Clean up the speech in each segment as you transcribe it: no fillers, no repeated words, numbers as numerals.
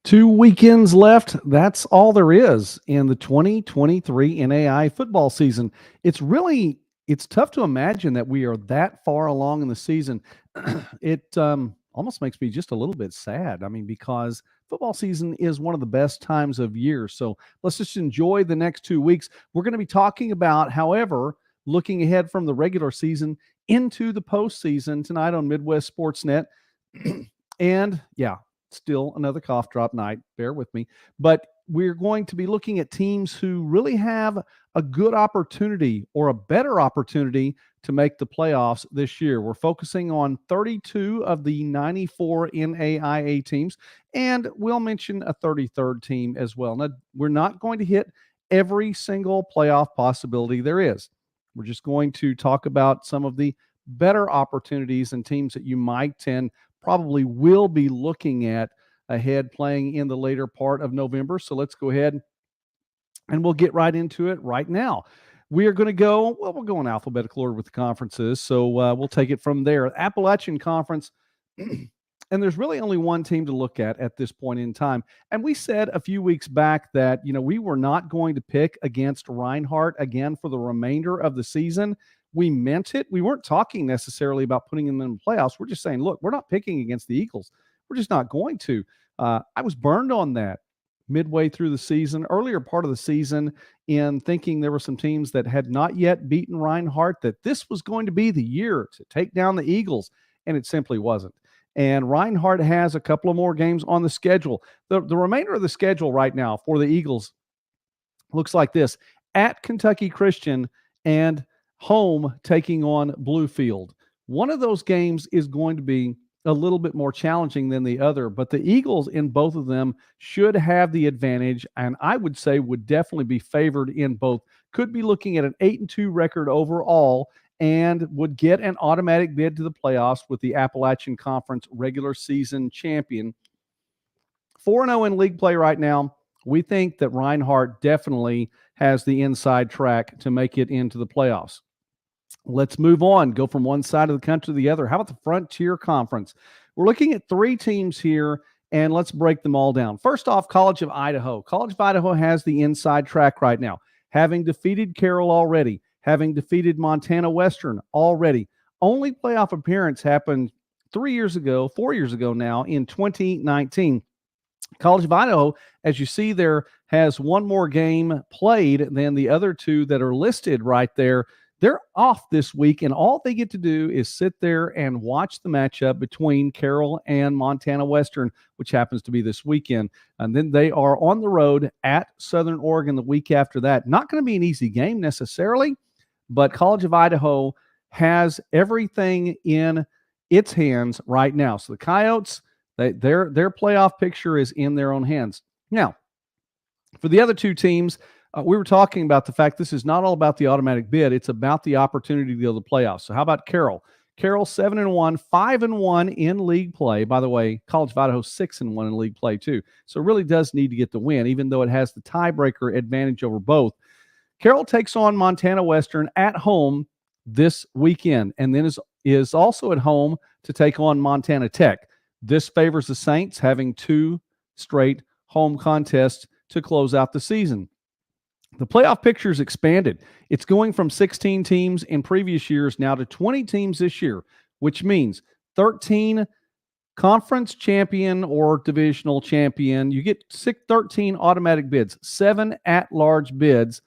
2 weekends left. That's all there is in the 2023 NAIA football season. It's tough to imagine that we are that far along in the season. It almost makes me just a little bit sad. I mean, because football season is one of the best times of year. So let's just enjoy the next 2 weeks. We're going to be talking about, however, looking ahead from the regular season into the postseason tonight on Midwest Sportsnet. And yeah, still another cough drop night. Bear with me. But we're going to be looking at teams who really have a good opportunity or a better opportunity to make the playoffs this year. We're focusing on 32 of the 94 NAIA teams, and we'll mention a 33rd team as well. Now, we're not going to hit every single playoff possibility there is. We're just going to talk about some of the better opportunities and teams that you might and probably will be looking at ahead playing in the later part of November. So let's go ahead and we'll get right into it right now. We are going to go, we'll go in alphabetical order with the conferences. So we'll take it from there. Appalachian Conference, and there's really only one team to look at this point in time. And we said a few weeks back that, we were not going to pick against Reinhardt again for the remainder of the season. We meant it. We weren't talking necessarily about putting them in the playoffs. We're just saying, look, we're not picking against the Eagles. We're just not going to. I was burned on that midway through the season, earlier part of the season, in thinking there were some teams that had not yet beaten Reinhardt, that this was going to be the year to take down the Eagles, and it simply wasn't. And Reinhardt has a couple of more games on the schedule. The remainder of the schedule right now for the Eagles looks like this: at Kentucky Christian and home taking on Bluefield. One of those games is going to be a little bit more challenging than the other, but the Eagles in both of them should have the advantage, and I would say would definitely be favored in both. Could be looking at an 8-2 record overall and would get an automatic bid to the playoffs with the Appalachian Conference regular season champion. 4-0 in league play right now. We think that Reinhardt definitely has the inside track to make it into the playoffs. Let's move on, go from one side of the country to the other. How about the Frontier Conference? We're looking at 3 teams here, and let's break them all down. First off, College of Idaho. College of Idaho has the inside track right now, having defeated Carroll already, having defeated Montana Western already. Only playoff appearance happened 4 years ago now in 2019. College of Idaho, as you see there, has one more game played than the other 2 that are listed right there. They're off this week, and all they get to do is sit there and watch the matchup between Carroll and Montana Western, which happens to be this weekend. And then they are on the road at Southern Oregon the week after that. Not going to be an easy game necessarily, but College of Idaho has everything in its hands right now. So the Coyotes, their playoff picture is in their own hands. Now, for the other 2 teams, we were talking about the fact this is not all about the automatic bid. It's about the opportunity to go to the playoffs. So how about Carroll? Carroll 7-1, 5-1 in league play. By the way, College of Idaho 6-1 in league play too. So it really does need to get the win, even though it has the tiebreaker advantage over both. Carroll takes on Montana Western at home this weekend, and then is also at home to take on Montana Tech. This favors the Saints having 2 straight home contests to close out the season. The playoff picture is expanded. It's going from 16 teams in previous years now to 20 teams this year, which means 13 conference champion or divisional champion. You get 13 automatic bids, 7 at-large bids.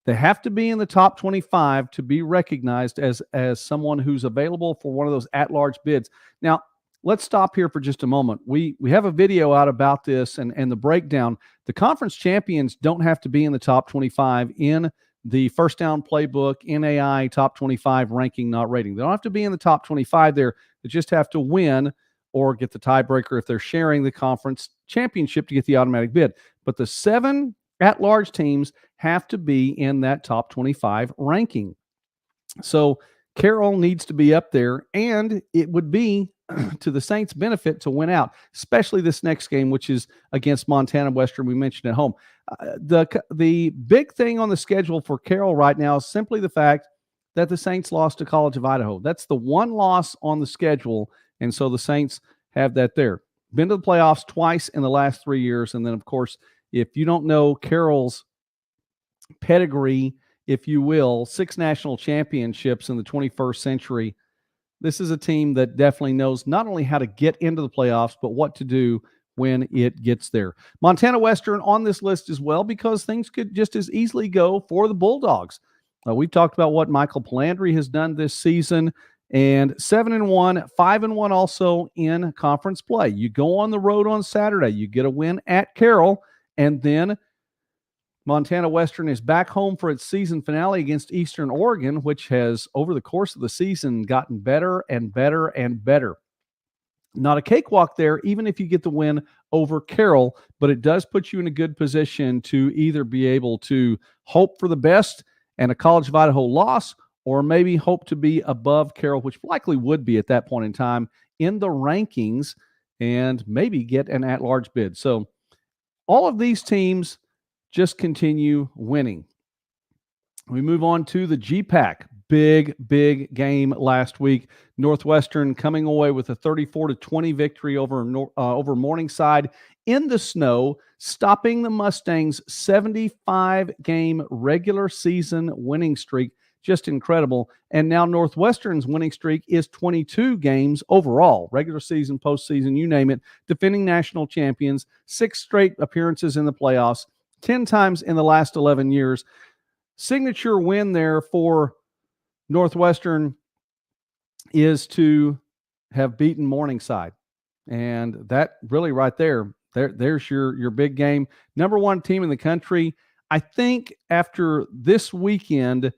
They have to be in the top 25 to be recognized as someone who's available for one of those at-large bids. Now, let's stop here for just a moment. We have a video out about this and the breakdown. The conference champions don't have to be in the top 25 in the First Down Playbook, NAI top 25 ranking, not rating. They don't have to be in the top 25 there. They just have to win or get the tiebreaker if they're sharing the conference championship to get the automatic bid. But the 7 at-large teams have to be in that top 25 ranking. So Carroll needs to be up there, and it would be to the Saints' benefit to win out, especially this next game, which is against Montana Western, we mentioned at home. The big thing on the schedule for Carroll right now is simply the fact that the Saints lost to College of Idaho. That's the one loss on the schedule, and so the Saints have that there. been to the playoffs twice in the last 3 years. And then, of course, if you don't know Carroll's pedigree, if you will, 6 national championships in the 21st century. This is a team that definitely knows not only how to get into the playoffs, but what to do when it gets there. Montana Western on this list as well, because things could just as easily go for the Bulldogs. We've talked about what Michael Palandri has done this season, and 7-1, 5-1 also in conference play. You go on the road on Saturday, you get a win at Carroll, and then Montana Western is back home for its season finale against Eastern Oregon, which has, over the course of the season, gotten better and better and better. Not a cakewalk there, even if you get the win over Carroll, but it does put you in a good position to either be able to hope for the best and a College of Idaho loss, or maybe hope to be above Carroll, which likely would be at that point in time in the rankings, and maybe get an at-large bid. So all of these teams just continue winning. We move on to the GPAC. Big game last week. Northwestern coming away with a 34-20 victory over Morningside in the snow, stopping the Mustangs' 75-game regular season winning streak. Just incredible. And now Northwestern's winning streak is 22 games overall, regular season, postseason, you name it. Defending national champions, 6 straight appearances in the playoffs, 10 times in the last 11 years. Signature win there for Northwestern is to have beaten Morningside. And that really right there's your big game. Number 1 team in the country. I think after this weekend,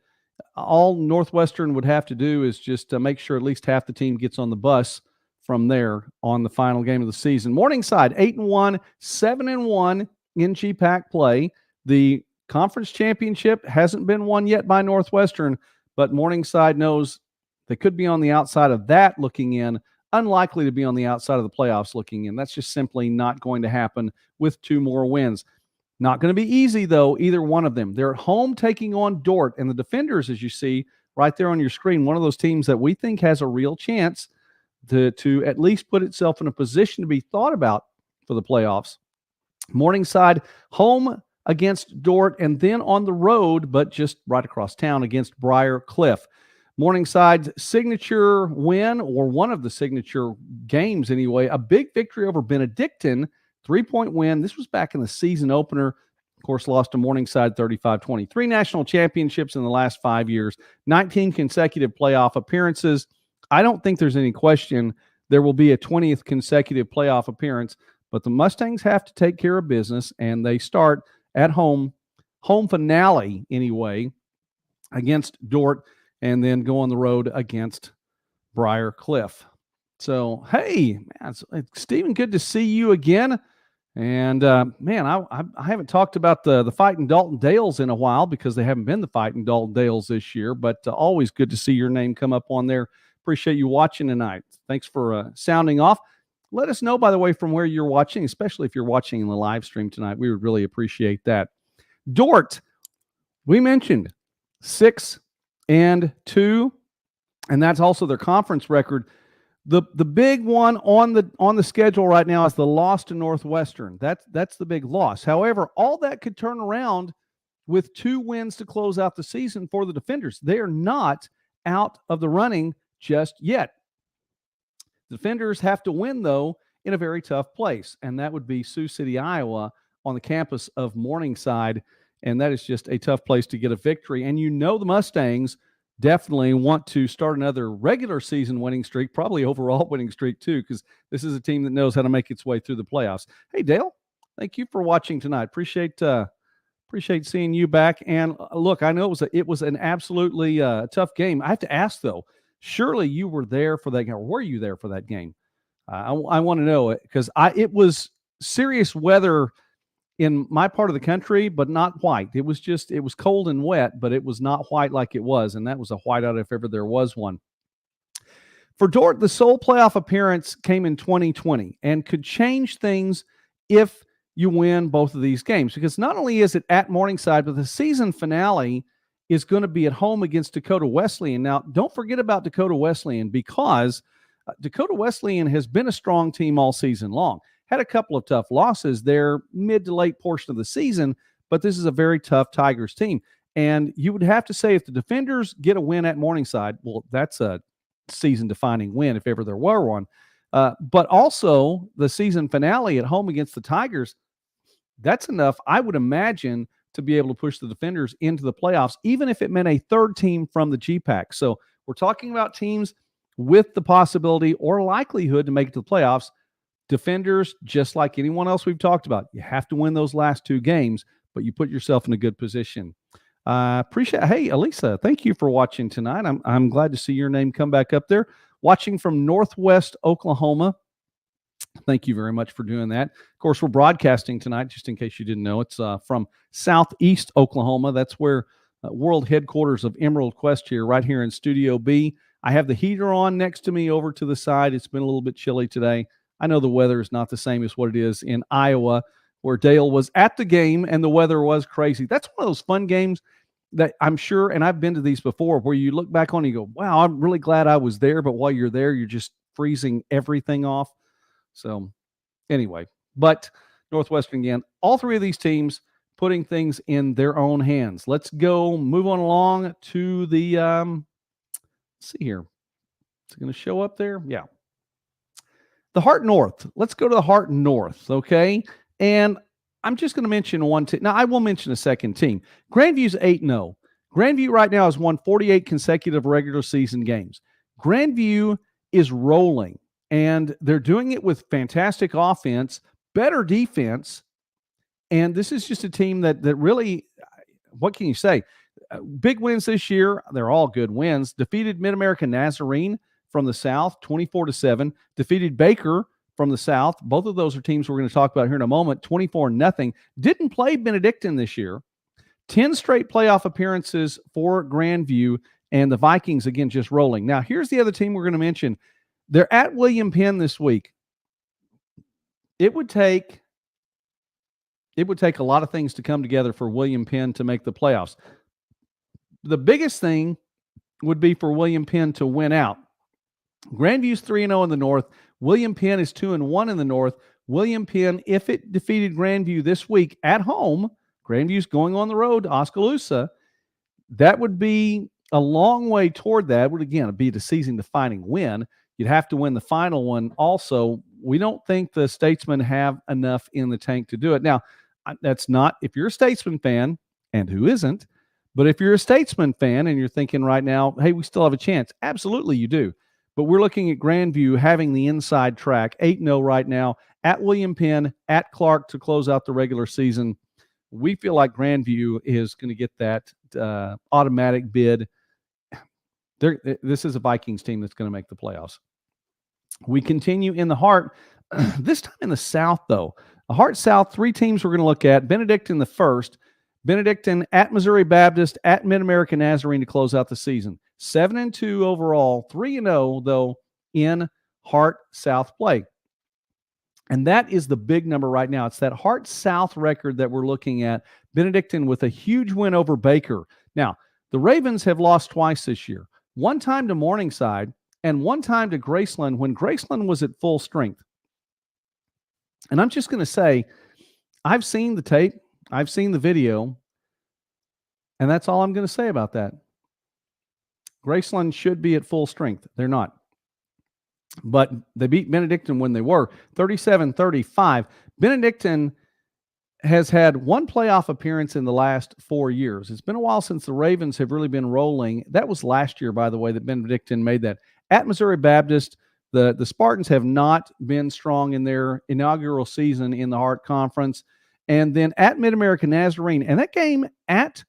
all Northwestern would have to do is just make sure at least half the team gets on the bus from there on the final game of the season. Morningside, 8-1, 7-1 in GPAC play. The conference championship hasn't been won yet by Northwestern, but Morningside knows they could be on the outside of that looking in, unlikely to be on the outside of the playoffs looking in. That's just simply not going to happen with 2 more wins. Not going to be easy, though, either one of them. They're at home taking on Dordt, and the Defenders, as you see right there on your screen, one of those teams that we think has a real chance to at least put itself in a position to be thought about for the playoffs. Morningside home against Dordt, and then on the road, but just right across town against Briar Cliff. Morningside's signature win, or one of the signature games anyway, a big victory over Benedictine, 3-point win. This was back in the season opener. Of course, lost to Morningside 35-20. 3 national championships in the last 5 years, 19 consecutive playoff appearances. I don't think there's any question there will be a 20th consecutive playoff appearance, but the Mustangs have to take care of business, and they start at home finale anyway, against Dordt, and then go on the road against Briar Cliff. So, hey, man, Stephen, good to see you again. And, man, I haven't talked about the fight in Dalton Dales in a while because they haven't been the fight in Dalton Dales this year, but always good to see your name come up on there. Appreciate you watching tonight. Thanks for sounding off. Let us know, by the way, from where you're watching, especially if you're watching in the live stream tonight. We would really appreciate that. Dordt, we mentioned 6-2, and that's also their conference record. The big one on the schedule right now is the loss to Northwestern. That's the big loss. However, all that could turn around with 2 wins to close out the season for the Defenders. They are not out of the running just yet. The Defenders have to win, though, in a very tough place, and that would be Sioux City, Iowa, on the campus of Morningside, and that is just a tough place to get a victory. And you know the Mustangs definitely want to start another regular season winning streak, probably overall winning streak too, because this is a team that knows how to make its way through the playoffs. Hey, Dale, thank you for watching tonight. Appreciate seeing you back. And look, I know it was an absolutely tough game. I have to ask, though, surely you were there for that game, or were you there for that game? I want to know it, because it was serious weather in my part of the country, but not white. It was cold and wet, but it was not white like it was, and that was a whiteout if ever there was one. For Dordt, the sole playoff appearance came in 2020 and could change things if you win both of these games, because not only is it at Morningside, but the season finale is going to be at home against Dakota Wesleyan. Now, don't forget about Dakota Wesleyan, because Dakota Wesleyan has been a strong team all season long. Had a couple of tough losses there mid to late portion of the season, but this is a very tough Tigers team. And you would have to say if the Defenders get a win at Morningside, well, that's a season-defining win if ever there were one. But also the season finale at home against the Tigers, that's enough, I would imagine, to be able to push the Defenders into the playoffs, even if it meant a third team from the GPAC. So we're talking about teams with the possibility or likelihood to make it to the playoffs. Defenders, just like anyone else we've talked about, you have to win those last two games, but you put yourself in a good position. Appreciate. Hey, Elisa, thank you for watching tonight. I'm glad to see your name come back up there. Watching from Northwest Oklahoma. Thank you very much for doing that. Of course, we're broadcasting tonight, just in case you didn't know. It's from Southeast Oklahoma. That's where world headquarters of Emerald Quest here, right here in Studio B. I have the heater on next to me over to the side. It's been a little bit chilly today. I know the weather is not the same as what it is in Iowa, where Dale was at the game and the weather was crazy. That's one of those fun games that I'm sure, and I've been to these before, where you look back on and you go, wow, I'm really glad I was there. But while you're there, you're just freezing everything off. So anyway, but Northwestern again, all three of these teams putting things in their own hands. Let's go move on along to the, let's see here. Is it going to show up there? Yeah. The Heart North. Let's go to the Heart North, okay? And I'm just going to mention one team. Now, I will mention a second team. Grandview's 8-0. Grandview right now has won 48 consecutive regular season games. Grandview is rolling, and they're doing it with fantastic offense, better defense, and this is just a team that really, what can you say? Big wins this year. They're all good wins. Defeated Mid-American Nazarene from the South, 24-7. Defeated Baker from the South. Both of those are teams we're going to talk about here in a moment, 24-0. Didn't play Benedictine this year. 10 straight playoff appearances for Grandview, and the Vikings, again, just rolling. Now, here's the other team we're going to mention. They're at William Penn this week. It would take a lot of things to come together for William Penn to make the playoffs. The biggest thing would be for William Penn to win out. Grandview's 3-0 in the North. William Penn is 2-1 in the North. William Penn, if it defeated Grandview this week at home, Grandview's going on the road to Oskaloosa, that would be a long way toward that. Would, again, be the season-defining win. You'd have to win the final one also. We don't think the Statesmen have enough in the tank to do it. Now, that's not, if you're a Statesman fan, and who isn't, but if you're a Statesman fan and you're thinking right now, hey, we still have a chance, absolutely you do. But we're looking at Grandview having the inside track, 8-0 right now, at William Penn, at Clark to close out the regular season. We feel like Grandview is going to get that automatic bid. This is a Vikings team that's going to make the playoffs. We continue in the Heart. This time in the South, though. The Heart South, three teams we're going to look at. Benedictine the first. Benedictine at Missouri Baptist, at Mid-American Nazarene to close out the season. 7-2 overall, 3-0, though, in Heart South play. And that is the big number right now. It's that Heart South record that we're looking at. Benedictine with a huge win over Baker. Now, the Ravens have lost twice this year. One time to Morningside and one time to Graceland when Graceland was at full strength. And I'm just going to say, I've seen the tape. I've seen the video. And that's all I'm going to say about that. Graceland should be at full strength. They're not. But they beat Benedictine when they were 37-35. Benedictine has had one playoff appearance in the last 4 years. It's been a while since the Ravens have really been rolling. That was last year, by the way, that Benedictine made that. At Missouri Baptist, the Spartans have not been strong in their inaugural season in the Heart Conference. And then at Mid-American Nazarene, and that game at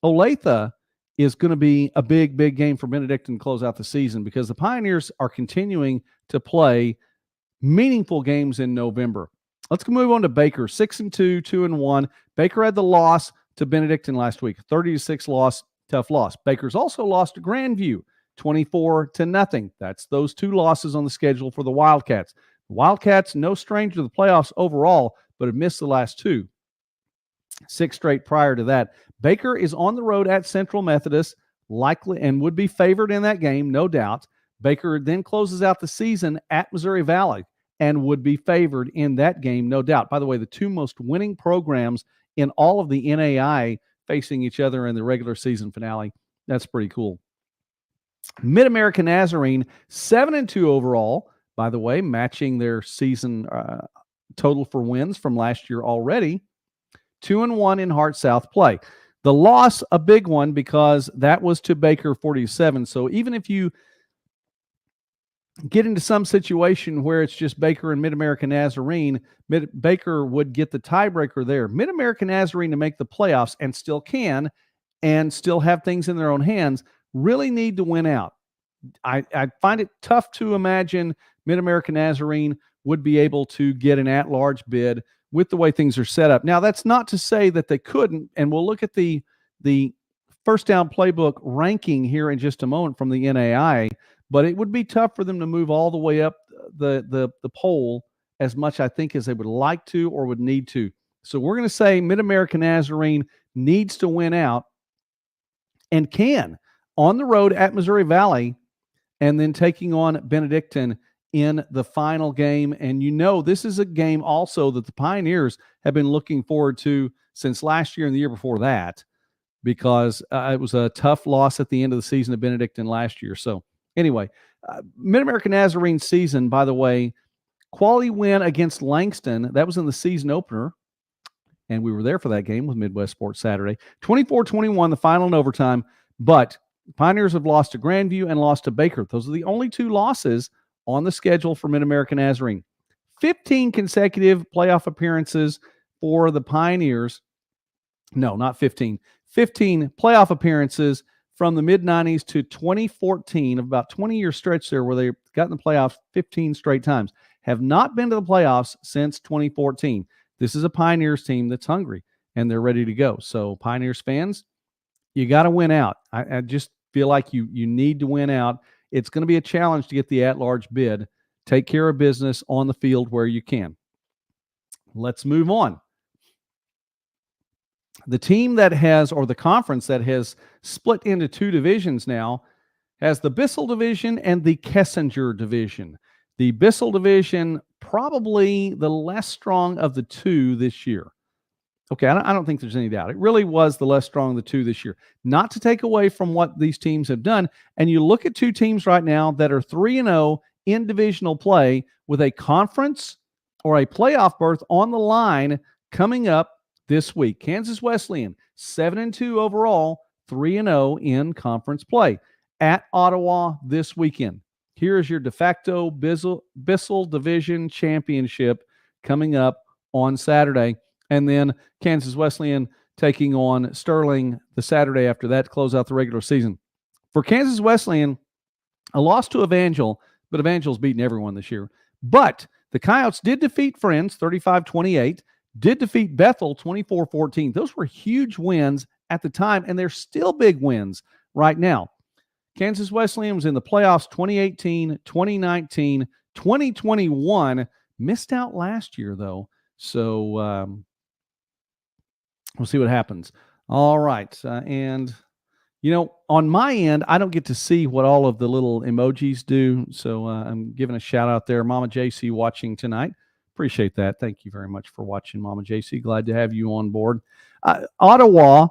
Olathe is going to be a big, big game for Benedictine to close out the season because the Pioneers are continuing to play meaningful games in November. Let's move on to Baker, 6-2, 2-1. Baker had the loss to Benedictine last week, 30-6 loss, tough loss. Baker's also lost to Grandview, 24-0. That's those two losses on the schedule for the Wildcats. The Wildcats, no stranger to the playoffs overall, but have missed the last two. 6 straight prior to that. Baker is on the road at Central Methodist, likely, and would be favored in that game, no doubt. Baker then closes out the season at Missouri Valley and would be favored in that game, no doubt. By the way, the two most winning programs in all of the NAI facing each other in the regular season finale. That's pretty cool. Mid-American Nazarene, 7-2 overall, by the way, matching their season total for wins from last year already. 2-1 in Hart South play. The loss, a big one, because that was to Baker 47. So even if you get into some situation where it's just Baker and Mid-American Nazarene, Baker would get the tiebreaker there. Mid-American Nazarene, to make the playoffs and still can and still have things in their own hands, really need to win out. I find it tough to imagine Mid-American Nazarene would be able to get an at-large bid with the way things are set up. Now, that's not to say that they couldn't, and we'll look at the first down playbook ranking here in just a moment from the NAI, but it would be tough for them to move all the way up the poll as much, I think, as they would like to or would need to. So we're going to say Mid-American Nazarene needs to win out and can on the road at Missouri Valley, and then taking on Benedictine in the final game. And this is a game also that the Pioneers have been looking forward to since last year and the year before that, because it was a tough loss at the end of the season to Benedictine last year. So anyway, Mid-American Nazarene season, by the way, quality win against Langston. That was in the season opener, and we were there for that game with Midwest Sports Saturday. 24-21, the final in overtime, but Pioneers have lost to Grandview and lost to Baker. Those are the only two losses on the schedule for Mid-American Nazarene. 15 consecutive playoff appearances for the Pioneers. No, not 15. 15 playoff appearances from the mid-90s to 2014, of about 20-year stretch there where they got in the playoffs 15 straight times. Have not been to the playoffs since 2014. This is a Pioneers team that's hungry, and they're ready to go. So, Pioneers fans, you got to win out. I just feel like you need to win out. It's going to be a challenge to get the at-large bid. Take care of business on the field where you can. Let's move on. The team that has, or the conference that has split into two divisions now, has the Bissell division and the Kessinger division. The Bissell division, probably the less strong of the two this year. Okay, I don't think there's any doubt. It really was the less strong of the two this year. Not to take away from what these teams have done. And you look at two teams right now that are 3-0 in divisional play with a conference or a playoff berth on the line coming up this week. Kansas Wesleyan, 7-2 overall, 3-0 in conference play at Ottawa this weekend. Here is your de facto Bissell Division Championship coming up on Saturday. And then Kansas Wesleyan taking on Sterling the Saturday after that to close out the regular season. For Kansas Wesleyan, a loss to Evangel, but Evangel's beaten everyone this year. But the Coyotes did defeat Friends 35-28, did defeat Bethel 24-14. Those were huge wins at the time, and they're still big wins right now. Kansas Wesleyan was in the playoffs 2018, 2019, 2021. Missed out last year, though. So we'll see what happens. All right. And, on my end, I don't get to see what all of the little emojis do. So I'm giving a shout out there. Mama JC watching tonight. Appreciate that. Thank you very much for watching, Mama JC. Glad to have you on board. Ottawa,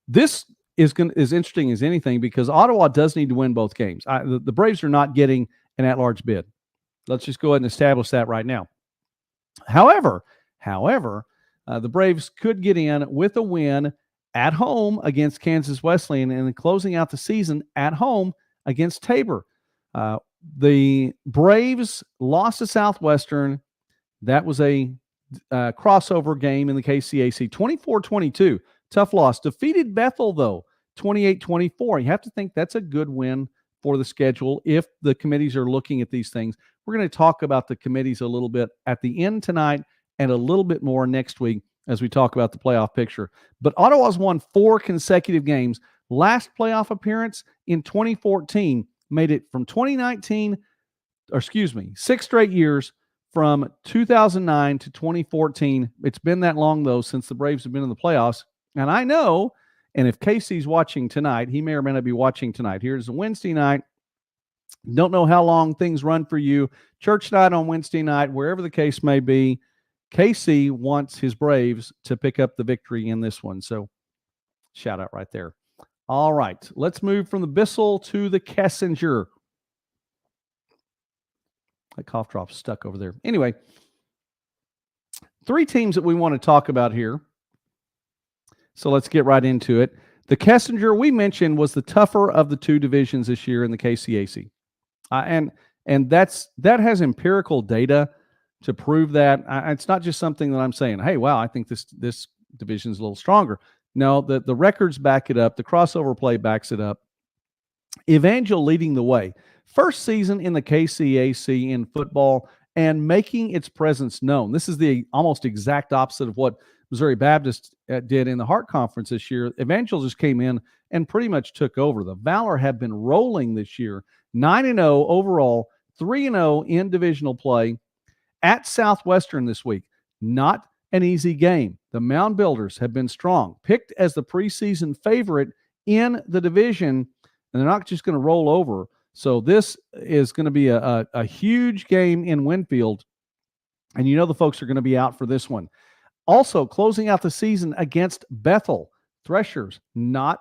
this is interesting as anything because Ottawa does need to win both games. The Braves are not getting an at-large bid. Let's just go ahead and establish that right now. However, the Braves could get in with a win at home against Kansas Wesleyan and then closing out the season at home against Tabor. The Braves lost to Southwestern. That was a crossover game in the KCAC, 24-22. Tough loss. Defeated Bethel, though, 28-24. You have to think that's a good win for the schedule if the committees are looking at these things. We're going to talk about the committees a little bit at the end tonight and a little bit more next week as we talk about the playoff picture. But Ottawa's won 4 consecutive games. Last playoff appearance in 2014 made it from 6 straight years from 2009 to 2014. It's been that long, though, since the Braves have been in the playoffs. And I know, and if Casey's watching tonight, he may or may not be watching tonight. Here's a Wednesday night. Don't know how long things run for you. Church night on Wednesday night, wherever the case may be, KC wants his Braves to pick up the victory in this one. So shout out right there. All right, let's move from the Bissell to the Kessinger. That cough drop's stuck over there. Anyway, 3 teams that we want to talk about here. So let's get right into it. The Kessinger, we mentioned, was the tougher of the 2 divisions this year in the KCAC. And that has empirical data to prove that. It's not just something that I'm saying, hey, wow, I think this division's a little stronger. No, the records back it up. The crossover play backs it up. Evangel leading the way. First season in the KCAC in football and making its presence known. This is the almost exact opposite of what Missouri Baptist did in the Hart Conference this year. Evangel just came in and pretty much took over. The Valor have been rolling this year, 9-0 overall, 3-0 in divisional play at Southwestern this week. Not an easy game. The Mound Builders have been strong, picked as the preseason favorite in the division, and they're not just going to roll over. So this is going to be a huge game in Winfield, and you know the folks are going to be out for this one. Also, closing out the season against Bethel Threshers, not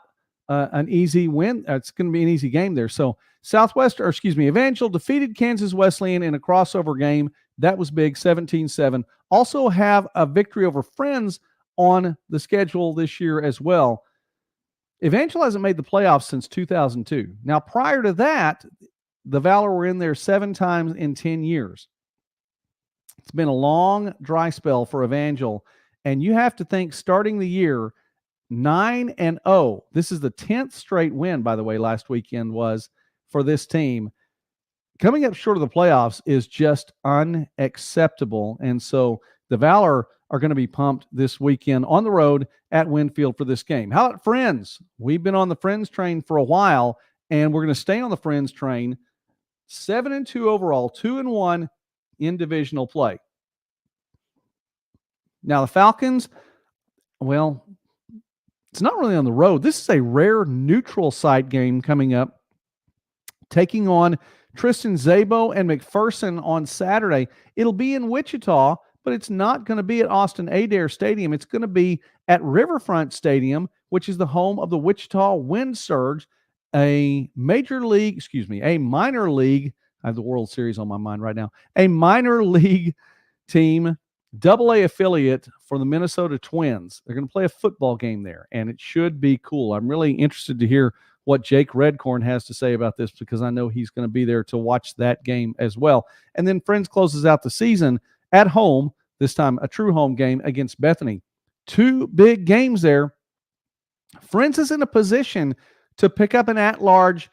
an easy win. It's going to be an easy game there. So Evangel defeated Kansas Wesleyan in a crossover game. That was big, 17-7. Also have a victory over Friends on the schedule this year as well. Evangel hasn't made the playoffs since 2002. Now, prior to that, the Valor were in there 7 times in 10 years. It's been a long, dry spell for Evangel, and you have to think starting the year 9-0. This is the 10th straight win, by the way, last weekend was for this team. Coming up short of the playoffs is just unacceptable, and so the Valor are going to be pumped this weekend on the road at Winfield for this game. How about Friends? We've been on the Friends train for a while, and we're going to stay on the Friends train. 7-2 overall, 2-1 in divisional play. Now, the Falcons, well, it's not really on the road. This is a rare neutral site game coming up, taking on Tristan Szabo and McPherson on Saturday. It'll be in Wichita, but it's not going to be at Austin Adair Stadium. It's going to be at Riverfront Stadium, which is the home of the Wichita Wind Surge, a minor league, I have the World Series on my mind right now, a minor league team, AA affiliate for the Minnesota Twins. They're going to play a football game there, and it should be cool. I'm really interested to hear what Jake Redcorn has to say about this because I know he's going to be there to watch that game as well. And then Friends closes out the season at home, this time a true home game against Bethany. 2 big games there. Friends is in a position to pick up an at-large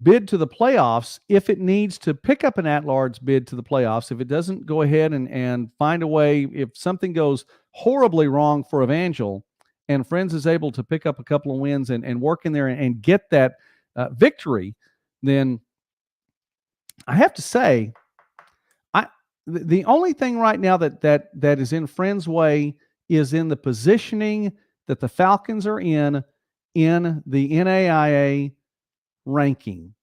bid to the playoffs if it needs to pick up an at-large bid to the playoffs. If it doesn't go ahead and find a way, if something goes horribly wrong for Evangel and Friends is able to pick up a couple of wins and work in there and get that victory, then I have to say, the only thing right now that is in Friends' way is in the positioning that the Falcons are in the NAIA ranking.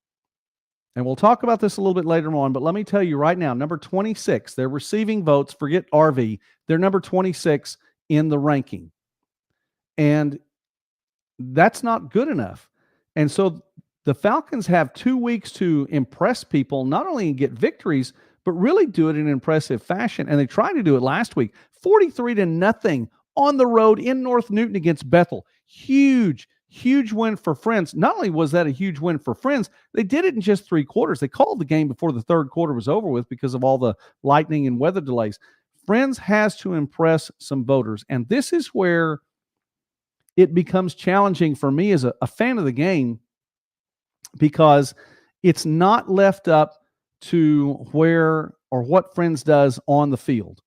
And we'll talk about this a little bit later on, but let me tell you right now, number 26, they're receiving votes, forget RV, they're number 26 in the ranking. And that's not good enough. And so the Falcons have 2 weeks to impress people, not only get victories, but really do it in an impressive fashion. And they tried to do it last week, 43-0 on the road in North Newton against Bethel. Huge win for Friends. Not only was that a huge win for Friends, they did it in just 3 quarters. They called the game before the 3rd quarter was over with because of all the lightning and weather delays. Friends has to impress some voters. And this is where it becomes challenging for me as a fan of the game because it's not left up to where or what Friends does on the field.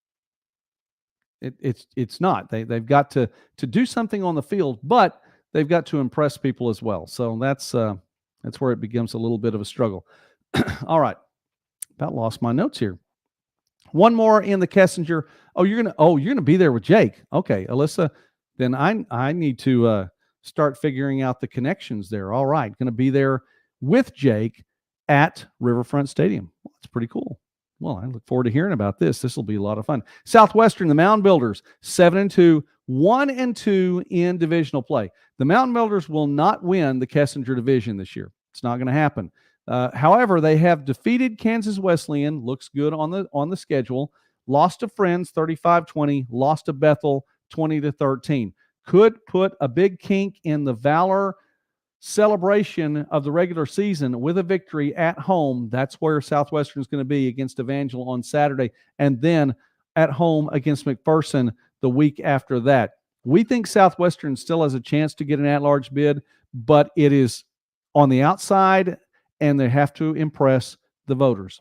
It's not. They've got to do something on the field, but they've got to impress people as well. So that's where it becomes a little bit of a struggle. All right. About lost my notes here. One more in the Kessinger. You're gonna be there with Jake. Okay, Alyssa. Then I need to start figuring out the connections there. All right, going to be there with Jake at Riverfront Stadium. Well, that's pretty cool. Well, I look forward to hearing about this. This will be a lot of fun. Southwestern, the Mound Builders, 7-2, 1-2 in divisional play. The Mountain Builders will not win the Kessinger division this year. It's not going to happen. However, they have defeated Kansas Wesleyan. Looks good on the schedule. Lost to Friends 35-20. Lost to Bethel 20-13. Could put a big kink in the Valor celebration of the regular season with a victory at home. That's where Southwestern is going to be against Evangel on Saturday, and then at home against McPherson the week after that. We think Southwestern still has a chance to get an at-large bid, but it is on the outside, and they have to impress the voters.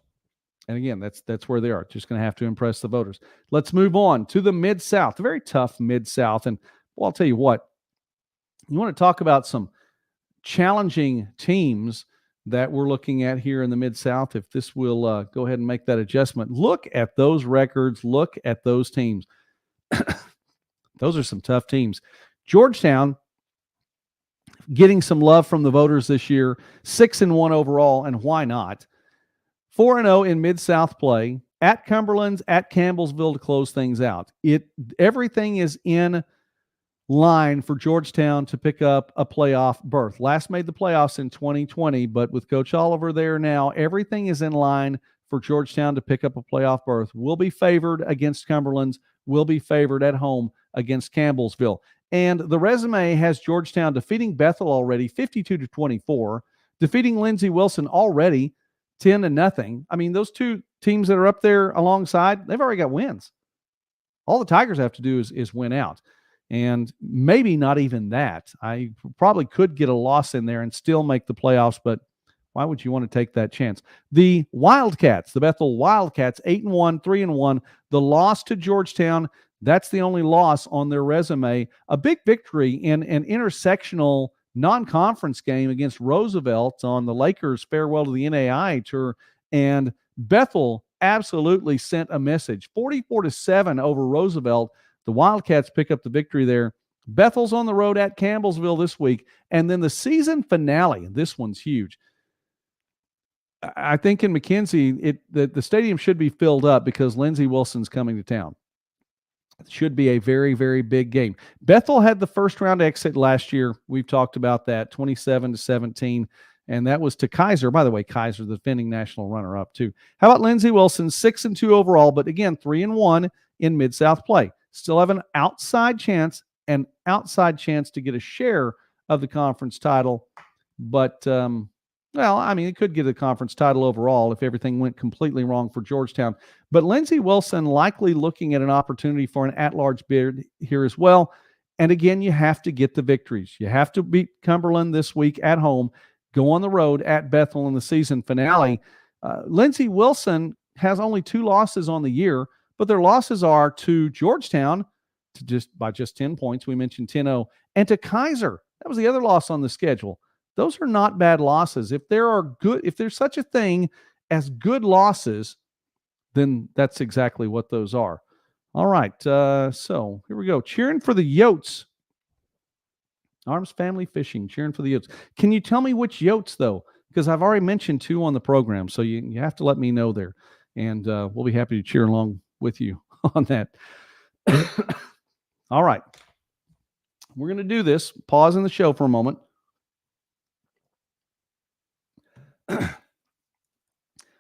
And again, that's where they are. Just going to have to impress the voters. Let's move on to the Mid-South, a very tough Mid-South. And well, I'll tell you what, you want to talk about some challenging teams that we're looking at here in the Mid-South. If this will go ahead and make that adjustment, look at those records, look at those teams. Those are some tough teams. Georgetown getting some love from the voters this year, 6-1 overall, and why not? 4-0 in Mid-South play, at Cumberland's, at Campbellsville to close things out. Everything is in line for Georgetown to pick up a playoff berth. Last made the playoffs in 2020, but with Coach Oliver there now, everything is in line for Georgetown to pick up a playoff berth. We'll be favored against Cumberland's. We'll be favored at home against Campbellsville. And the resume has Georgetown defeating Bethel already 52-24, defeating Lindsey Wilson already 10-0. I mean, those two teams that are up there alongside, they've already got wins. All the Tigers have to do is win out. And maybe not even that. I probably could get a loss in there and still make the playoffs, but why would you want to take that chance? The Wildcats, the Bethel Wildcats, 8-1, 3-1. The loss to Georgetown, that's the only loss on their resume. A big victory in an intersectional non-conference game against Roosevelt on the Lakers' farewell to the NAIA tour. And Bethel absolutely sent a message. 44-7 over Roosevelt. The Wildcats pick up the victory there. Bethel's on the road at Campbellsville this week. And then the season finale, this one's huge. I think in McKenzie, the stadium should be filled up because Lindsey Wilson's coming to town. It should be a very, very big game. Bethel had the first-round exit last year. We've talked about that, 27-17. And that was to Kaiser. By the way, Kaiser, the defending national runner-up, too. How about Lindsey Wilson, 6-2 overall, but again, 3-1 in Mid-South play. Still have an outside chance to get a share of the conference title. But, well, I mean, it could get a conference title overall if everything went completely wrong for Georgetown. But Lindsey Wilson likely looking at an opportunity for an at-large bid here as well. And again, you have to get the victories. You have to beat Cumberland this week at home, go on the road at Bethel in the season finale. Lindsey Wilson has only 2 losses on the year, but their losses are to Georgetown by just 10 points. We mentioned 10-0. And to Kaiser. That was the other loss on the schedule. Those are not bad losses. If there's such a thing as good losses, then that's exactly what those are. All right. So here we go. Cheering for the Yotes. Arms Family Fishing, cheering for the Yotes. Can you tell me which Yotes, though? Because I've already mentioned 2 on the program, so you have to let me know there. And we'll be happy to cheer along with you on that. All right. We're going to do this. Pause in the show for a moment.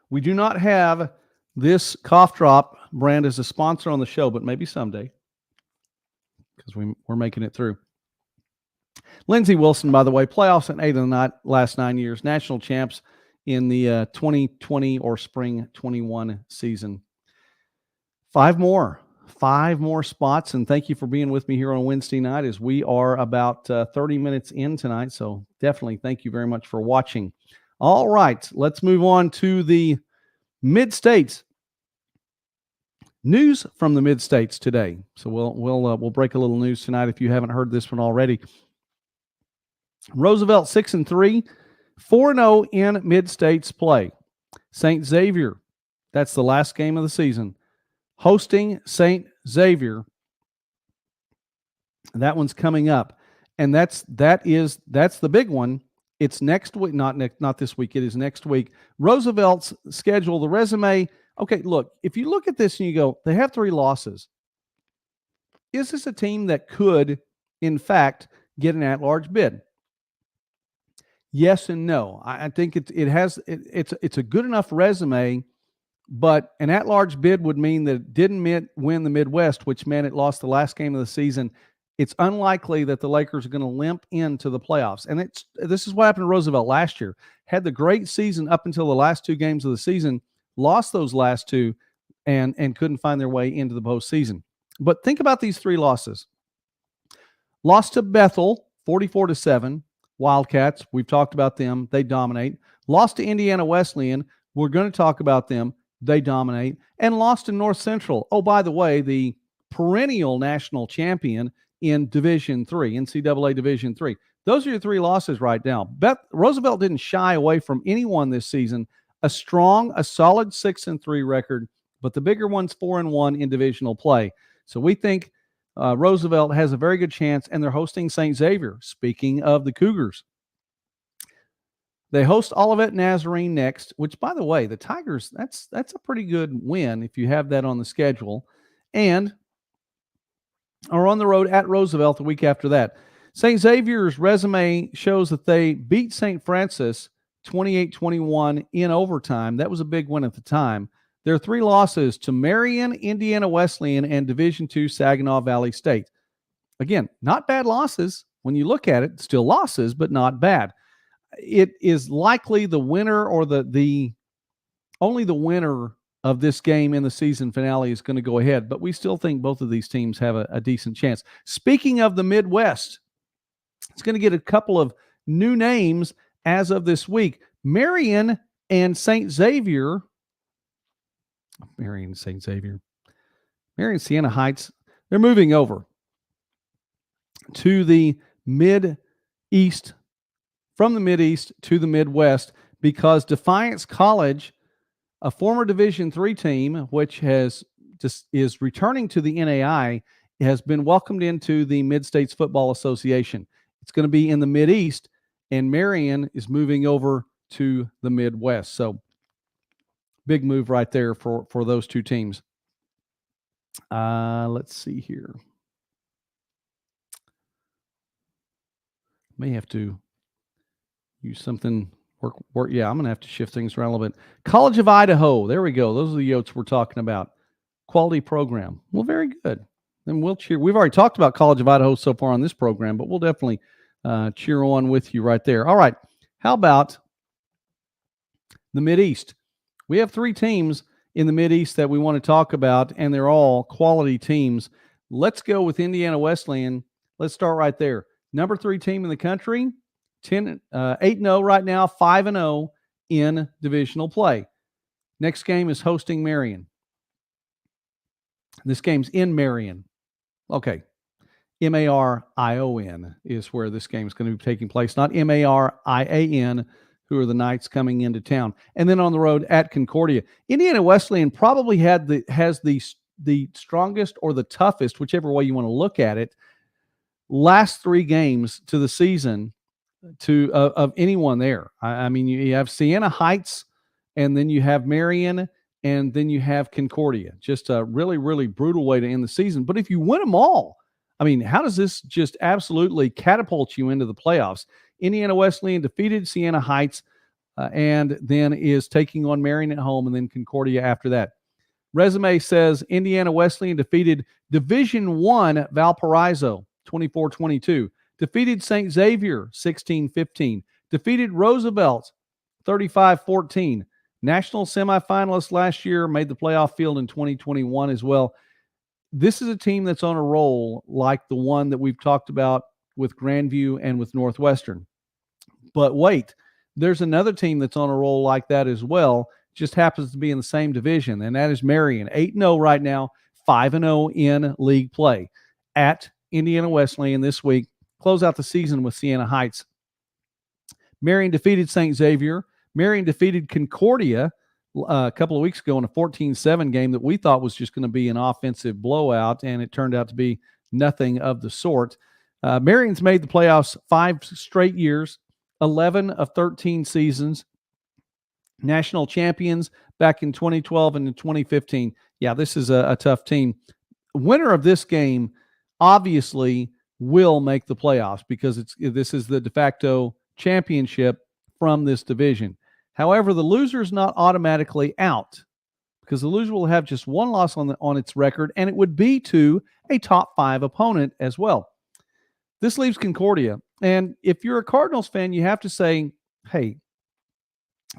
We do not have this cough drop brand as a sponsor on the show, but maybe someday because we're making it through. Lindsey Wilson, by the way, playoffs in 8 of the last 9 years, national champs in the 2020 or spring 21 season. 5 more spots, and thank you for being with me here on Wednesday night as we are about 30 minutes in tonight, so definitely thank you very much for watching. All right, let's move on to the Mid-States. News from the Mid-States today. So we'll break a little news tonight if you haven't heard this one already. Roosevelt 6-3, 4-0 in Mid-States play. St. Xavier, that's the last game of the season, hosting St. Xavier. That one's coming up, and that's the big one It's next week, not this week. It is next week. Roosevelt's schedule, the resume. Okay, look, if you look at this and you go, they have 3 losses. Is this a team that could, in fact, get an at-large bid? Yes and no. I think it's a good enough resume, but an at-large bid would mean that it didn't win the Midwest, which meant it lost the last game of the season. It's unlikely that the Lakers are going to limp into the playoffs. And this is what happened to Roosevelt last year. Had the great season up until the last 2 games of the season, lost those last 2, and couldn't find their way into the postseason. But think about these 3 losses. Lost to Bethel, 44-7. Wildcats, we've talked about them. They dominate. Lost to Indiana Wesleyan. We're going to talk about them. They dominate. And lost to North Central. Oh, by the way, the perennial national champion in Division III, NCAA Division III. Those are your 3 losses right now. Roosevelt didn't shy away from anyone this season. A solid 6-3 record, but the bigger one's 4-1 in divisional play. So we think Roosevelt has a very good chance, and they're hosting St. Xavier. Speaking of the Cougars, they host Olivet Nazarene next, which, by the way, the Tigers, that's a pretty good win if you have that on the schedule, and are on the road at Roosevelt the week after that. St. Xavier's resume shows that they beat St. Francis 28-21 in overtime. That was a big win at the time. There are 3 losses to Marion, Indiana Wesleyan, and Division II Saginaw Valley State. Again, not bad losses. When you look at it, still losses, but not bad. It is likely the winner or only the winner of this game in the season finale is going to go ahead, but we still think both of these teams have a decent chance. Speaking of the Midwest, it's going to get a couple of new names as of this week. Marion and St. Xavier. Marion Siena Heights, they're moving over to the Mid-East, from the Mid-East to the Midwest, because Defiance College, a former Division III team, which is returning to the NAI, has been welcomed into the Mid-States Football Association. It's going to be in the Mid-East, and Marion is moving over to the Midwest. So big move right there for those 2 teams. Let's see here. May have to use something. Work. Yeah, I'm going to have to shift things around a little bit. College of Idaho. There we go. Those are the Yotes we're talking about. Quality program. Well, very good. Then we'll cheer. We've already talked about College of Idaho so far on this program, but we'll definitely cheer on with you right there. All right. How about the Mideast? We have 3 teams in the Mideast that we want to talk about, and they're all quality teams. Let's go with Indiana Wesleyan. Let's start right there. Number 3 team in the country, 8-0 right now, 5-0 in divisional play. Next game is hosting Marion. This game's in Marion. Okay. Marion is where this game is going to be taking place, not Marian, who are the Knights coming into town. And then on the road at Concordia. Indiana Wesleyan probably has the strongest or the toughest, whichever way you want to look at it, last 3 games to the season of anyone there. I mean, you have Siena Heights, and then you have Marion, and then you have Concordia. Just a really, really brutal way to end the season. But if you win them all, I mean, how does this just absolutely catapult you into the playoffs? Indiana Wesleyan defeated Siena Heights and then is taking on Marion at home, and then Concordia after that. Resume says Indiana Wesleyan defeated Division I Valparaiso 24-22, defeated St. Xavier 16-15, defeated Roosevelt 35-14. National semifinalists last year, made the playoff field in 2021 as well. This is a team that's on a roll like the one that we've talked about with Grandview and with Northwestern. But wait, there's another team that's on a roll like that as well, just happens to be in the same division, and that is Marion. 8-0 right now, 5-0 in league play at Indiana Wesleyan this week. Close out the season with Siena Heights. Marion defeated St. Xavier. Marion defeated Concordia a couple of weeks ago in a 14-7 game that we thought was just going to be an offensive blowout, and it turned out to be nothing of the sort. Marion's made the playoffs 5 straight years, 11 of 13 seasons, national champions back in 2012 and in 2015. Yeah, this is a tough team. Winner of this game obviously will make the playoffs because this is the de facto championship from this division. However, the loser is not automatically out because the loser will have just one loss on its record, and it would be to a top 5 opponent as well. This leaves Concordia, and if you're a Cardinals fan, you have to say, hey,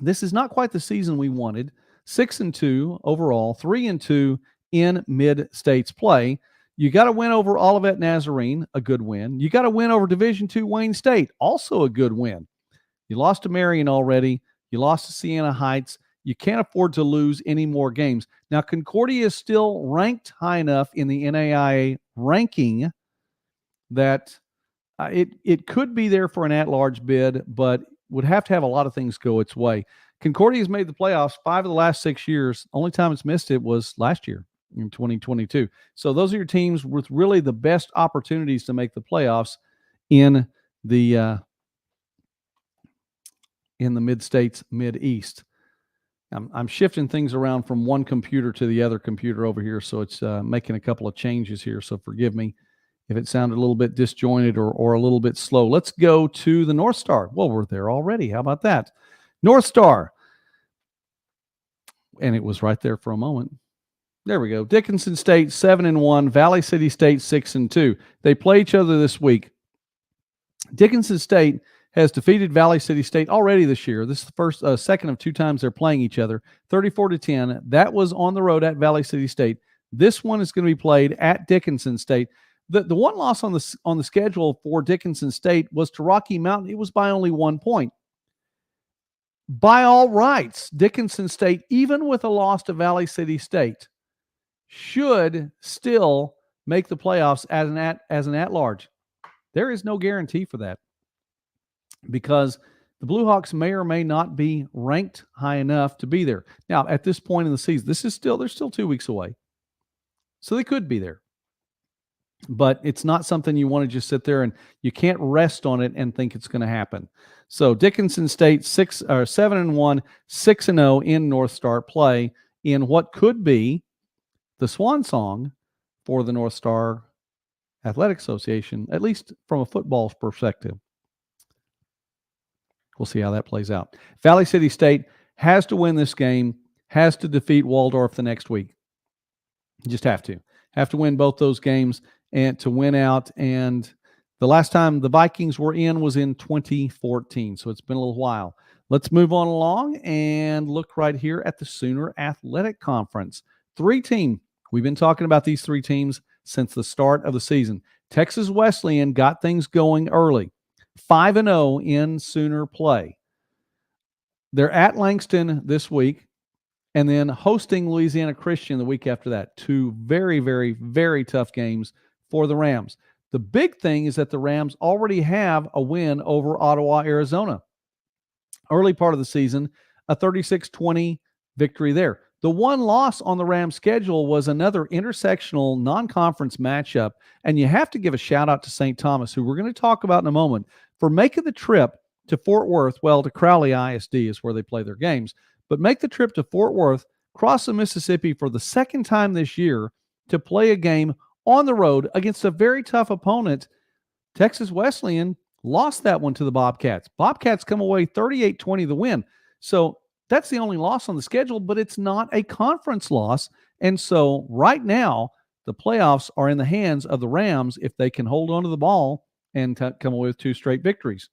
this is not quite the season we wanted. 6-2 overall, 3-2 in mid-states play. You got to win over Olivet Nazarene, a good win. You got to win over Division II Wayne State, also a good win. You lost to Marion already. You lost to Siena Heights. You can't afford to lose any more games. Now, Concordia is still ranked high enough in the NAIA ranking that it could be there for an at-large bid, but would have to have a lot of things go its way. Concordia's made the playoffs 5 of the last 6 years. Only time it's missed it was last year in 2022. So those are your teams with really the best opportunities to make the playoffs in the mid-states, mid-east. I'm shifting things around from one computer to the other computer over here, so it's making a couple of changes here, so forgive me if it sounded a little bit disjointed or a little bit slow. Let's go to the North Star. Well, we're there already. How about that? North Star. And it was right there for a moment. There we go. Dickinson State 7-1, Valley City State 6-2. They play each other this week. Dickinson State has defeated Valley City State already this year. This is the second of 2 times they're playing each other. 34-10. That was on the road at Valley City State. This one is going to be played at Dickinson State. The one loss on the schedule for Dickinson State was to Rocky Mountain. It was by only 1 point. By all rights, Dickinson State, even with a loss to Valley City State, should still make the playoffs as an at-large. There is no guarantee for that because the Blue Hawks may or may not be ranked high enough to be there. Now, at this point in the season, they're still 2 weeks away, so they could be there. But it's not something you want to just sit there and you can't rest on it and think it's going to happen. So Dickinson State 7-1, 6-0 in North Star play in what could be the swan song for the North Star Athletic Association, at least from a football perspective. We'll see how that plays out. Valley City State has to win this game, has to defeat Waldorf the next week. You just have to win both those games and to win out. And the last time the Vikings were in was in 2014. So it's been a little while. Let's move on along and look right here at the Sooner Athletic Conference. 3-team. We've been talking about these 3 teams since the start of the season. Texas Wesleyan got things going early. 5-0 in Sooner play. They're at Langston this week and then hosting Louisiana Christian the week after that. 2 very, very, very tough games for the Rams. The big thing is that the Rams already have a win over Ottawa, Arizona. Early part of the season, a 36-20 victory there. The one loss on the Rams schedule was another intersectional non-conference matchup, and you have to give a shout-out to St. Thomas, who we're going to talk about in a moment, for making the trip to Fort Worth, well, to Crowley ISD is where they play their games, but make the trip to Fort Worth, cross the Mississippi for the second time this year to play a game on the road against a very tough opponent. Texas Wesleyan lost that one to the Bobcats. Bobcats come away 38-20 the win. So that's the only loss on the schedule, but it's not a conference loss. And so right now, the playoffs are in the hands of the Rams if they can hold on to the ball and come away with 2 straight victories.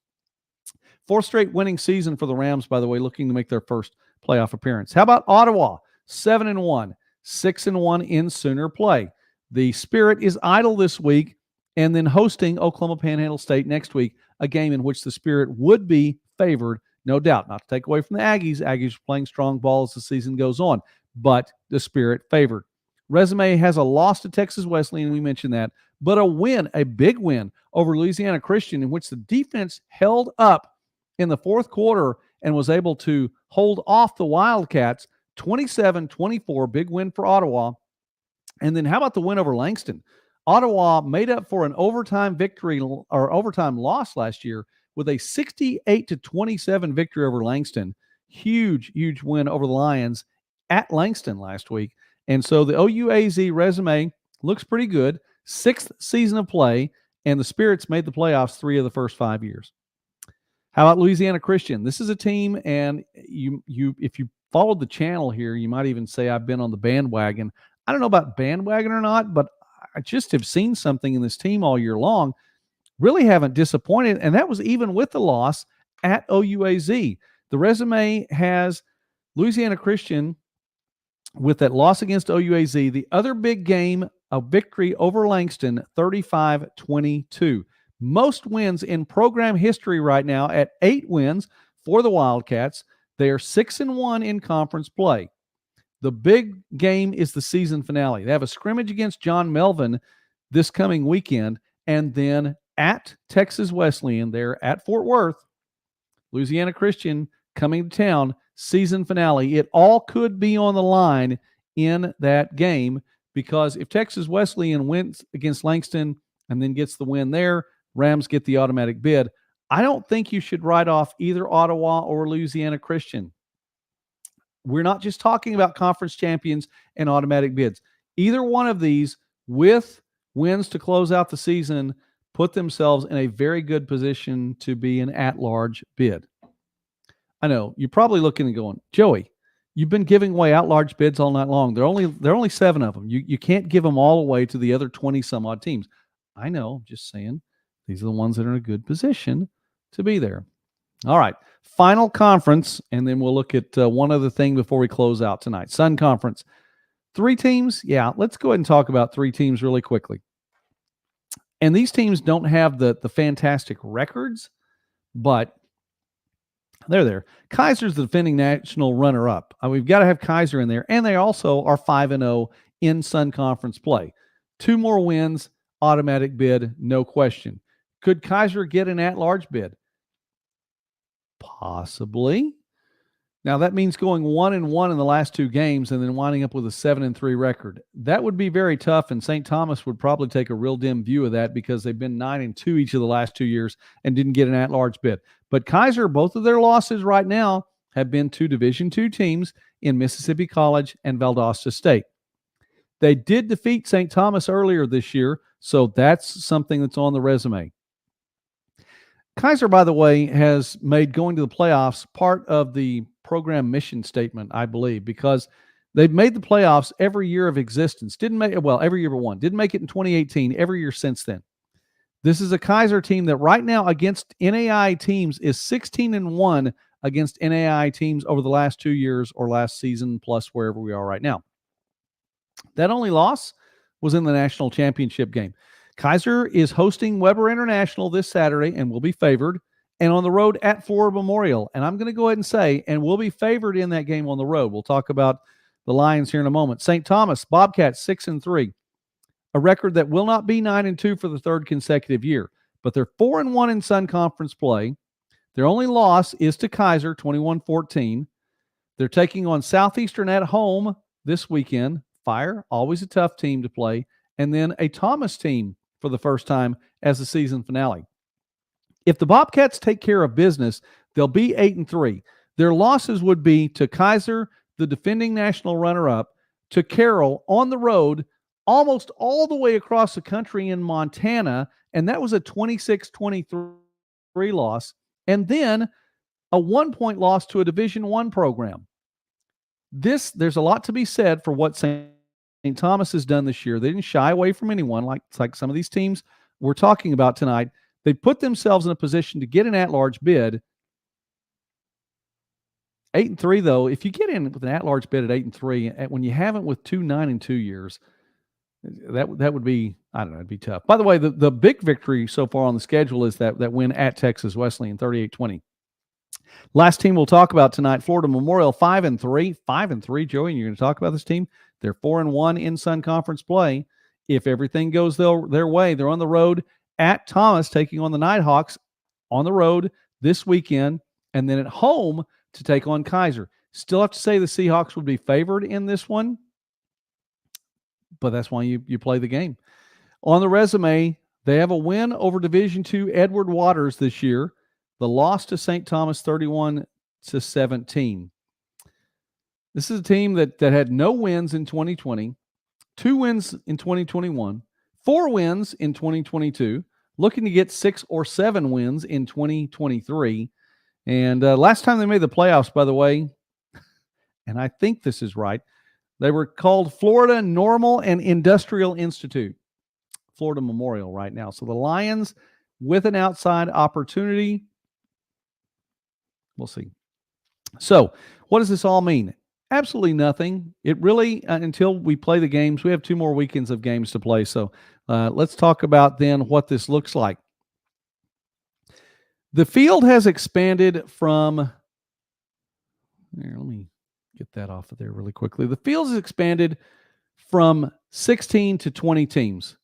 4th straight winning season for the Rams, by the way, looking to make their first playoff appearance. How about Ottawa? 7-1, 6-1 in Sooner play. The Spirit is idle this week and then hosting Oklahoma Panhandle State next week, a game in which the Spirit would be favored, no doubt. Not to take away from the Aggies. Aggies are playing strong ball as the season goes on, but the Spirit favored. Resume has a loss to Texas Wesleyan, we mentioned that, but a win, a big win over Louisiana Christian, in which the defense held up in the 4th quarter and was able to hold off the Wildcats. 27-24, big win for Ottawa. And then how about the win over Langston? Ottawa made up for an overtime victory or overtime loss last year with a 68-27 victory over Langston. Huge, huge win over the Lions at Langston last week. And so the OUAZ resume looks pretty good. 6th season of play, and the Spirits made the playoffs 3 of the first 5 years. How about Louisiana Christian? This is a team, and you if you followed the channel here, you might even say I've been on the bandwagon. I don't know about bandwagon or not, but I just have seen something in this team all year long. Really haven't disappointed, and that was even with the loss at OUAZ. The resume has Louisiana Christian with that loss against OUAZ, the other big game, a victory over Langston, 35-22. Most wins in program history right now at 8 wins for the Wildcats. They are 6-1 in conference play. The big game is the season finale. They have a scrimmage against John Melvin this coming weekend, and then at Texas Wesleyan, there at Fort Worth, Louisiana Christian coming to town, season finale. It all could be on the line in that game, because if Texas Wesleyan wins against Langston and then gets the win there, Rams get the automatic bid. I don't think you should write off either Ottawa or Louisiana Christian. We're not just talking about conference champions and automatic bids. Either one of these, with wins to close out the season, put themselves in a very good position to be an at-large bid. I know you're probably looking and going, Joey, you've been giving away at-large bids all night long. There are only 7 of them. You can't give them all away to the other 20 some odd teams. I know, I'm just saying these are the ones that are in a good position to be there. All right, final conference, and then we'll look at one other thing before we close out tonight. Sun Conference. 3 teams. Yeah, let's go ahead and talk about 3 teams really quickly. And these teams don't have the fantastic records, but they're there. Kaiser's the defending national runner-up. We've got to have Kaiser in there, and they also are 5-0 in Sun Conference play. 2 more wins, automatic bid, no question. Could Kaiser get an at-large bid? Possibly. Now, that means going 1-1 in the last 2 games and then winding up with a 7-3 record. That would be very tough, and St. Thomas would probably take a real dim view of that, because they've been 9-2 each of the last 2 years and didn't get an at-large bid. But Kaiser, both of their losses right now have been to Division II teams in Mississippi College and Valdosta State. They did defeat St. Thomas earlier this year, so that's something that's on the resume. Kaiser, by the way, has made going to the playoffs part of the program mission statement, I believe, because they've made the playoffs every year of existence. Every year but one. Didn't make it in 2018, every year since then. This is a Kaiser team that right now against NAIA teams is 16-1 against NAIA teams over the last 2 years or last season, plus wherever we are right now. That only loss was in the national championship game. Kaiser is hosting Weber International this Saturday and will be favored, and on the road at Florida Memorial. And I'm going to go ahead and say, and we'll be favored in that game on the road. We'll talk about the Lions here in a moment. St. Thomas, Bobcats 6-3, a record that will not be 9-2 for the 3rd consecutive year, but they're 4-1 in Sun Conference play. Their only loss is to Kaiser, 21-14. They're taking on Southeastern at home this weekend. Fire, always a tough team to play. And then a Thomas team for the first time as the season finale. If the Bobcats take care of business, they'll be 8-3. Their losses would be to Kaiser, the defending national runner-up, to Carroll on the road, almost all the way across the country in Montana, and that was a 26-23 loss, and then a 1-point loss to a Division I program. There's a lot to be said for what St. Thomas has done this year. They didn't shy away from anyone like some of these teams we're talking about tonight. They put themselves in a position to get an at-large bid. 8-3, though, if you get in with an at-large bid at 8-3, when you haven't with 2 9-2 years, that would be, I don't know, it'd be tough. By the way, the big victory so far on the schedule is that win at Texas Wesleyan, 38-20. Last team we'll talk about tonight, Florida Memorial, 5-3. 5-3, Joey, and you're going to talk about this team. They're 4-1 in Sun Conference play. If everything goes their way, they're on the road at Thomas, taking on the Nighthawks on the road this weekend, and then at home to take on Kaiser. Still have to say the Seahawks would be favored in this one, but that's why you play the game. On the resume, they have a win over Division II Edward Waters this year. The loss to St. Thomas 31-17. This is a team that had no wins in 2020, 2 wins in 2021, 4 wins in 2022, looking to get 6 or 7 wins in 2023. And last time they made the playoffs, by the way, and I think this is right, they were called Florida Normal and Industrial Institute, Florida Memorial right now. So the Lions with an outside opportunity. We'll see. So what does this all mean? Absolutely nothing. It really, until we play the games, we have 2 more weekends of games to play. So let's talk about then what this looks like. The field has expanded from, here, let me get that off of there really quickly. The field has expanded from 16 to 20 teams,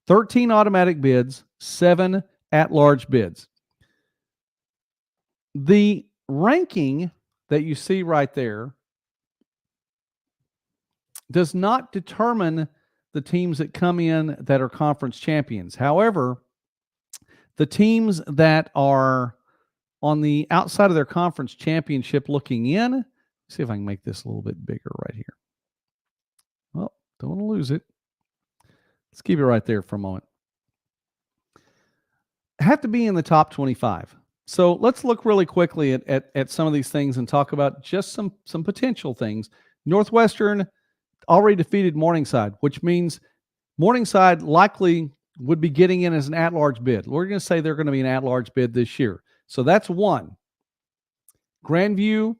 13 automatic bids, 7 at-large bids. The ranking that you see right there does not determine the teams that come in that are conference champions. However, the teams that are on the outside of their conference championship looking in, let's see if I can make this a little bit bigger right here. Well, don't want to lose it. Let's keep it right there for a moment. Have to be in the top 25. So let's look really quickly at some of these things and talk about just some potential things. Northwestern already defeated Morningside, which means Morningside likely would be getting in as an at-large bid. We're going to say they're going to be an at-large bid this year. So that's one. Grandview,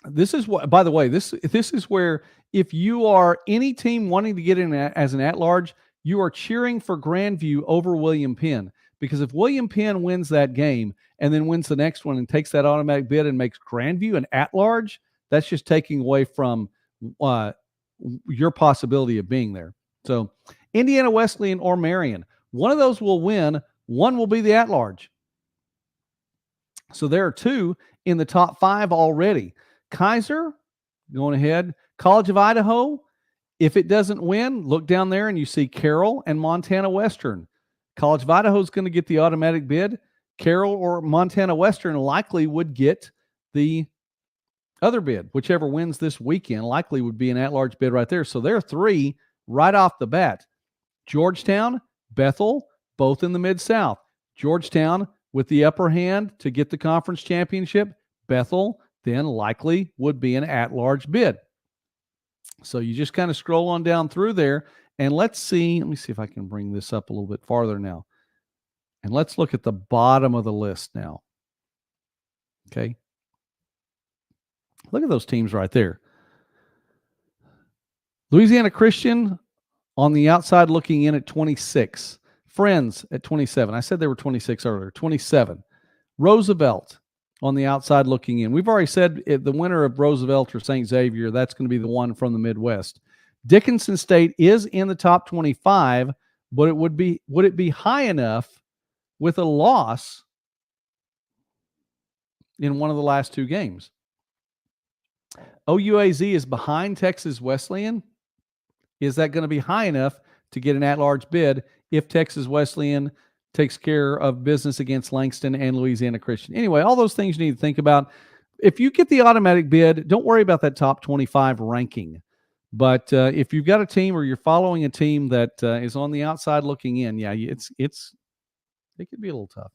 this is what, by the way, this is where if you are any team wanting to get in as an at-large, you are cheering for Grandview over William Penn. Because if William Penn wins that game and then wins the next one and takes that automatic bid and makes Grandview an at-large, that's just taking away from your possibility of being there. So Indiana Wesleyan or Marion, one of those will win, one will be the at-large. So there are 2 in the top 5 already. Kaiser, going ahead. College of Idaho, if it doesn't win, look down there and you see Carroll and Montana Western. College of Idaho is going to get the automatic bid. Carroll or Montana Western likely would get the other bid. Whichever wins this weekend likely would be an at-large bid right there. So there are 3 right off the bat. Georgetown, Bethel, both in the Mid-South. Georgetown with the upper hand to get the conference championship. Bethel then likely would be an at-large bid. So you just kind of scroll on down through there. And let me see if I can bring this up a little bit farther now. And let's look at the bottom of the list now. Okay. Look at those teams right there. Louisiana Christian on the outside looking in at 26. Friends at 27. I said they were 26 earlier. 27. Roosevelt on the outside looking in. We've already said the winner of Roosevelt or St. Xavier, that's going to be the one from the Midwest. Dickinson State is in the top 25, but would it be high enough with a loss in one of the last 2 games? OUAZ is behind Texas Wesleyan. Is that going to be high enough to get an at-large bid if Texas Wesleyan takes care of business against Langston and Louisiana Christian? Anyway, all those things you need to think about. If you get the automatic bid, don't worry about that top 25 ranking. But if you've got a team or you're following a team that is on the outside looking in, yeah, it could be a little tough.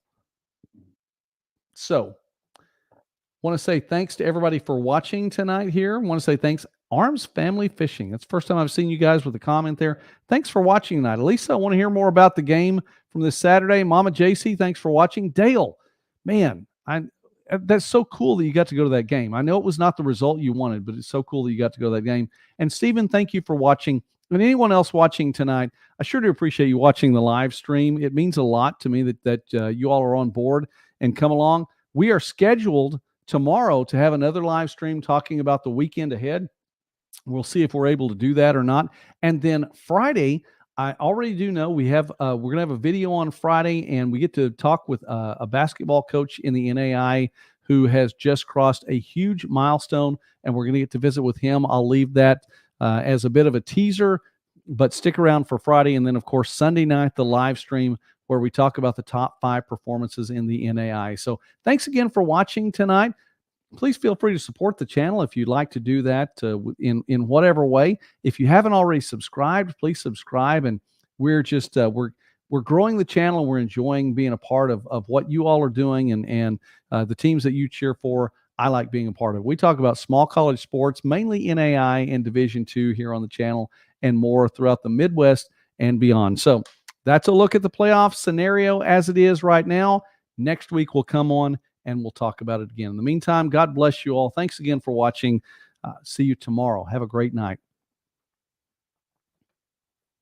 So want to say thanks to everybody for watching tonight here. Want to say thanks. Arms Family Fishing. That's the first time I've seen you guys with a comment there. Thanks for watching tonight. Elisa, I want to hear more about the game from this Saturday. Mama JC, thanks for watching. Dale, man, that's so cool that you got to go to that game. I know it was not the result you wanted, but it's so cool that you got to go to that game. And Stephen, thank you for watching. And anyone else watching tonight, I sure do appreciate you watching the live stream. It means a lot to me that you all are on board and come along. We are scheduled tomorrow to have another live stream talking about the weekend ahead. We'll see if we're able to do that or not. And then Friday, I already do know we're going to have a video on Friday, and we get to talk with a basketball coach in the NAIA who has just crossed a huge milestone, and we're going to get to visit with him. I'll leave that as a bit of a teaser, but stick around for Friday. And then, of course, Sunday night, the live stream where we talk about the top 5 performances in the NAI. So thanks again for watching tonight. Please feel free to support the channel if you'd like to do that in whatever way. If you haven't already subscribed, please subscribe. And we're just we're growing the channel. We're enjoying being a part of what you all are doing and the teams that you cheer for. I like being a part of. We talk about small college sports, mainly NAI and Division II here on the channel, and more throughout the Midwest and beyond. So that's a look at the playoff scenario as it is right now. Next week we'll come on and we'll talk about it again. In the meantime, God bless you all. Thanks again for watching. See you tomorrow. Have a great night.